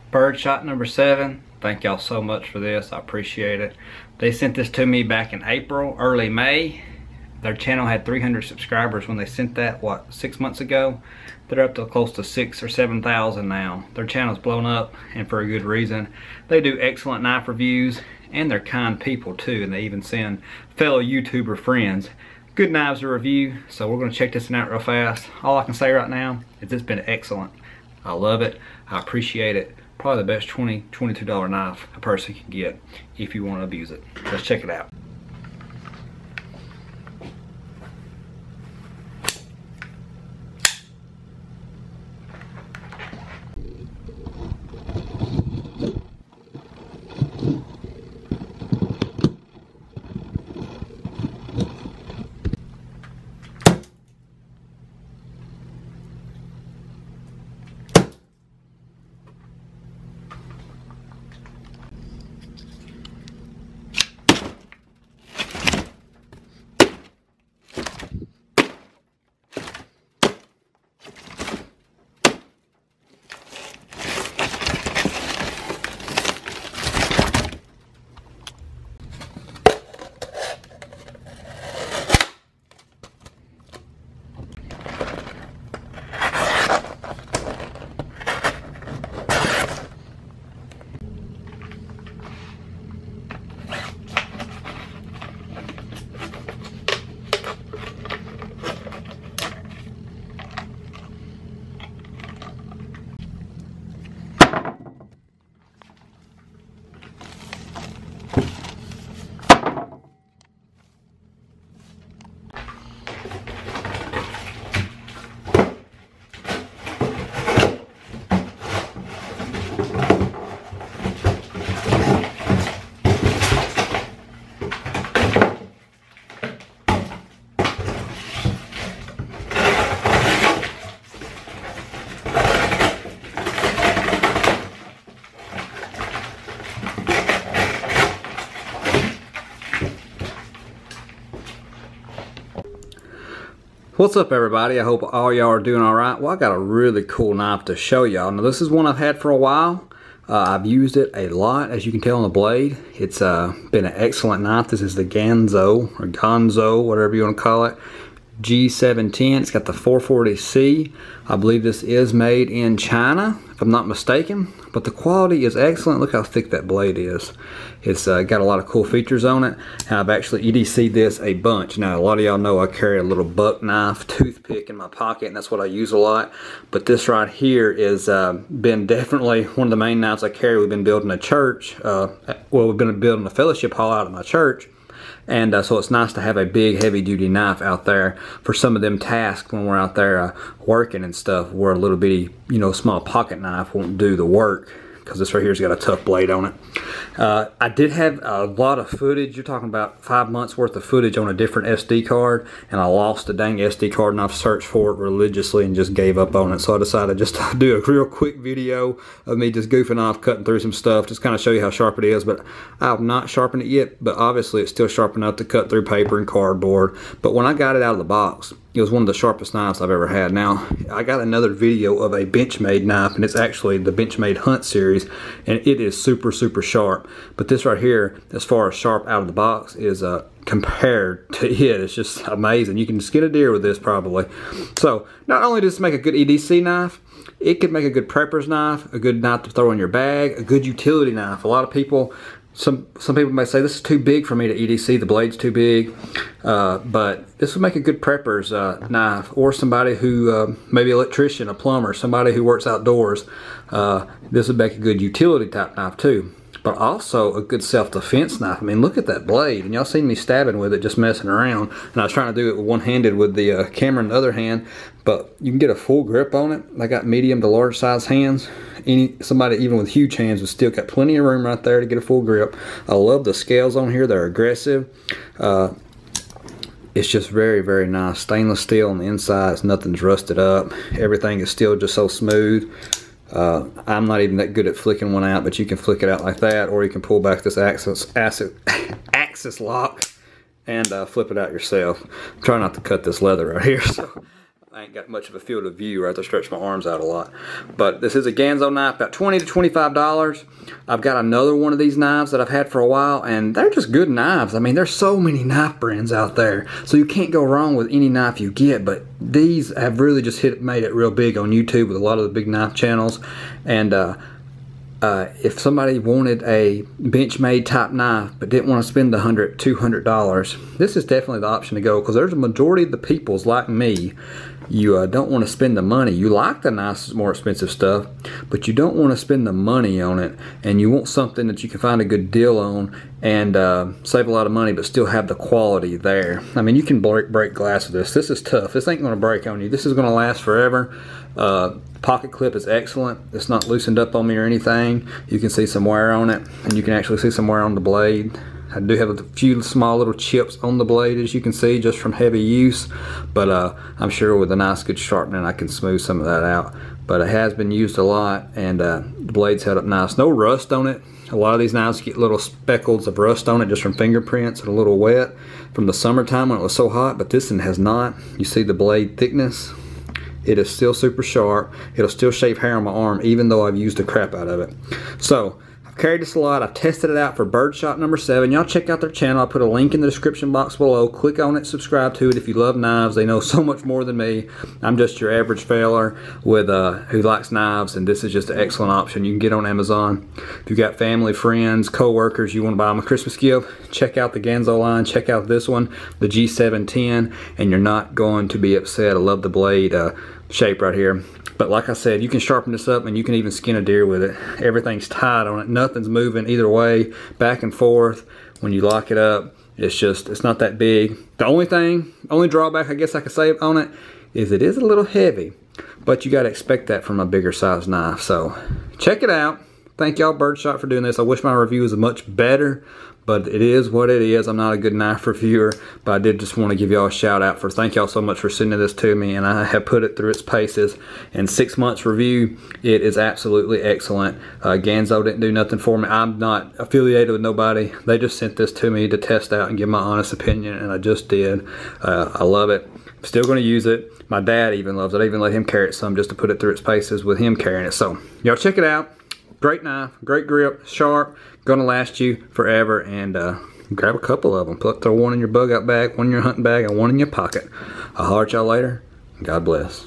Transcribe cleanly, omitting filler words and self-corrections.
Birdshot number 7. Thank y'all so much for this. I appreciate it. They sent this to me back in April, early May. Their channel had 300 subscribers when they sent that, what, 6 months ago? They're up to close to 6,000 or 7,000 now. Their channel's blown up, and for a good reason. They do excellent knife reviews, and they're kind people too, and they even send fellow YouTuber friends good knives to review. So we're gonna check this one out real fast. All I can say right now is it's been excellent. I love it, I appreciate it. Probably the best $20, $22 knife a person can get if you want to abuse it. Let's check it out. What's up everybody? I hope all y'all are doing alright. Well, I got a really cool knife to show y'all. Now this is one I've had for a while. I've used it a lot, as you can tell on the blade. It's been an excellent knife. This is the Ganzo, whatever you want to call it, G710. It's got the 440C. I believe this is made in China, if I'm not mistaken. But the quality is excellent. Look how thick that blade is. It's got a lot of cool features on it. And I've actually EDC'd this a bunch. Now, a lot of y'all know I carry a little buck knife, toothpick in my pocket, and that's what I use a lot. But this right here is been definitely one of the main knives I carry. We've been building a church. We've been building a fellowship hall out of my church. And so it's nice to have a big heavy-duty knife out there for some of them tasks when we're out there working and stuff, where a little bitty, small pocket knife won't do the work, because this right here's got a tough blade on it. I did have a lot of footage. You're talking about 5 months worth of footage on a different SD card, and I lost the dang SD card, and I've searched for it religiously and just gave up on it. So I decided just to do a real quick video of me just goofing off, cutting through some stuff, just kind of show you how sharp it is. But I've not sharpened it yet, but obviously it's still sharp enough to cut through paper and cardboard. But when I got it out of the box, it was one of the sharpest knives I've ever had. Now, I got another video of a Benchmade knife, and it's actually the Benchmade Hunt series, and it is super, super sharp. But this right here, as far as sharp out of the box, is compared to it, it's just amazing. You can skin a deer with this probably. So, not only does this make a good EDC knife, it could make a good prepper's knife, a good knife to throw in your bag, a good utility knife. A lot of people, some people may say this is too big for me to EDC, the blade's too big, but this would make a good prepper's knife, or somebody who, maybe an electrician, a plumber, somebody who works outdoors. This would make a good utility type knife too, but also a good self-defense knife. I mean, look at that blade, and y'all seen me stabbing with it, just messing around, and I was trying to do it one-handed with the camera in the other hand, but you can get a full grip on it. I got medium to large size hands. Somebody even with huge hands would still got plenty of room right there to get a full grip. I love the scales on here. They're aggressive. It's just very, very nice. Stainless steel on the inside. Nothing's rusted up. Everything is still just so smooth. I'm not even that good at flicking one out, but you can flick it out like that, or you can pull back this axis lock and flip it out yourself. Try not to cut this leather right here. So I ain't got much of a field of view. I have to stretch my arms out a lot. But this is a Ganzo knife, about $20 to $25. I've got another one of these knives that I've had for a while, and they're just good knives. I mean, there's so many knife brands out there, so you can't go wrong with any knife you get. But these have really just made it real big on YouTube with a lot of the big knife channels. And if somebody wanted a Benchmade type knife but didn't want to spend the $100, $200, this is definitely the option to go, because there's a majority of the peoples like me. You don't want to spend the money. You like the nice, more expensive stuff, but you don't want to spend the money on it, and you want something that you can find a good deal on and save a lot of money but still have the quality there. I mean, you can break glass with this. This is tough. This ain't going to break on you. This is going to last forever. Pocket clip is excellent. It's not loosened up on me or anything. You can see some wear on it, and you can actually see some wear on the blade. I do have a few small little chips on the blade, as you can see, just from heavy use, but I'm sure with a nice good sharpening I can smooth some of that out. But it has been used a lot, and the blade's held up nice. No rust on it. A lot of these knives get little speckles of rust on it just from fingerprints and a little wet from the summertime when it was so hot, but this one has not. You see the blade thickness? It is still super sharp. It'll still shave hair on my arm even though I've used the crap out of it. So I've carried this a lot. I've tested it out for Birdshot number 7. Y'all check out their channel. I'll put a link in the description box below. Click on it, subscribe to it if you love knives. They know so much more than me. I'm just your average feller with who likes knives, and this is just an excellent option. You can get on Amazon. If you got family, friends, co-workers, you want to buy them a Christmas gift, check out the Ganzo line. Check out this one, the G710, and you're not going to be upset. I love the blade shape right here. But like I said, you can sharpen this up and you can even skin a deer with it. Everything's tight on it. Nothing's moving either way, back and forth. When you lock it up, it's not that big. The only drawback I guess I could say on it is it is a little heavy, but you got to expect that from a bigger size knife. So check it out. Thank y'all Birdshot for doing this. I wish my review was much better, but it is what it is. I'm not a good knife reviewer, but I did just want to give y'all a shout out for thank y'all so much for sending this to me, and I have put it through its paces. In 6 months review, it is absolutely excellent. Ganzo didn't do nothing for me. I'm not affiliated with nobody. They just sent this to me to test out and give my honest opinion, and I just did. I love it. I'm still going to use it. My dad even loves it. I even let him carry it some just to put it through its paces with him carrying it. So y'all check it out. Great knife, great grip, sharp, gonna last you forever, and grab a couple of them. Throw one in your bug out bag, one in your hunting bag, and one in your pocket. I'll holler at y'all later. God bless.